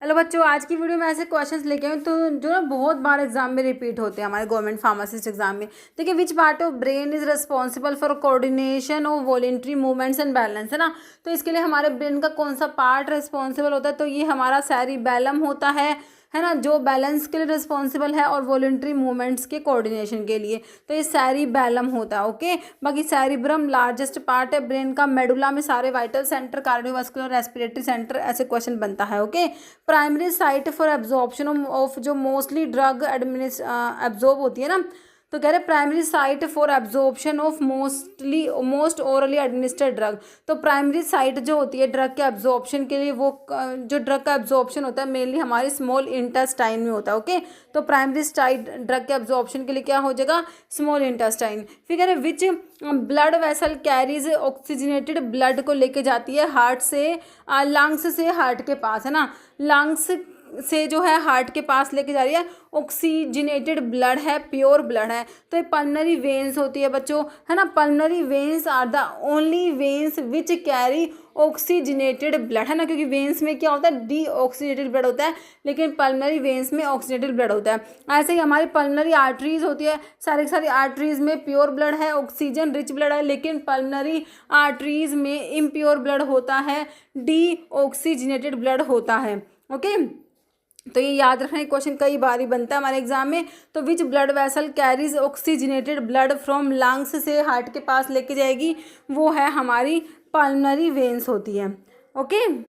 Hello बच्चों, आज की वीडियो में ऐसे क्वेश्चंस लेके आई हूँ तो जो ना बहुत बार एग्जाम में रिपीट होते हैं हमारे गवर्नमेंट फार्मासिस्ट एग्जाम में। देखिए, which part of brain is responsible for coordination of voluntary movements and balance, है ना। तो इसके लिए हमारे ब्रेन का कौन सा पार्ट रिस्पॉन्सिबल होता है, तो ये हमारा सेरिबैलम होता है ना, जो बैलेंस के लिए रिस्पॉन्सिबल है और वॉलेंट्री मूवमेंट्स के कोऑर्डिनेशन के लिए, तो ये सेरिबैलम होता है। ओके, बाकी सेरिब्रम लार्जेस्ट पार्ट है ब्रेन का, मेडुला में सारे vital centre, cardiovascular, respiratory centre, ऐसे क्वेश्चन बनता है। Okay, primary site for absorption of जो मोस्टली ड्रग एब्जॉर्ब होती है ना, तो कह रहे primary site for absorption of most orally administered drug. तो प्राइमरी साइट जो होती है ड्रग के एब्जॉर्प्शन के लिए, वो जो ड्रग का एब्जॉर्प्शन होता है मेनली हमारी स्मॉल इंटेस्टाइन में होता है। ओके, तो प्राइमरी साइट ड्रग के एब्जॉर्प्शन के लिए क्या हो जाएगा, स्मॉल इंटेस्टाइन। फिर कह रहे which blood vessel carries oxygenated blood को लेके जाती है हार्ट से लंग्स से हार्ट के पास, है ना। लंग्स से जो है हार्ट के पास लेके जा रही है, ऑक्सीजनेटेड ब्लड है, प्योर ब्लड है। तो ये पल्मनरी वेन्स होती है बच्चों, है ना। Pulmonary veins are the only veins which carry oxygenated blood, है ना, क्योंकि वेन्स में क्या होता है, डीऑक्सीजनेटेड ब्लड होता है, लेकिन पल्मनरी वेन्स में ऑक्सीजनेटेड ब्लड होता है। ऐसे ही हमारी पल्मनरी आर्टरीज होती है, सारी सारी आर्टरीज में प्योर ब्लड है, ऑक्सीजन रिच ब्लड है, लेकिन पल्मनरी आर्टरीज में इम्प्योर ब्लड होता है, डीऑक्सीजनेटेड ब्लड होता है। ओके, तो ये याद रखना, क्वेश्चन कई बार ही बनता है हमारे एग्जाम में। तो which blood vessel carries oxygenated blood from lungs से हार्ट के पास लेके जाएगी, वो है हमारी पल्मनरी वेन्स होती है। ओके।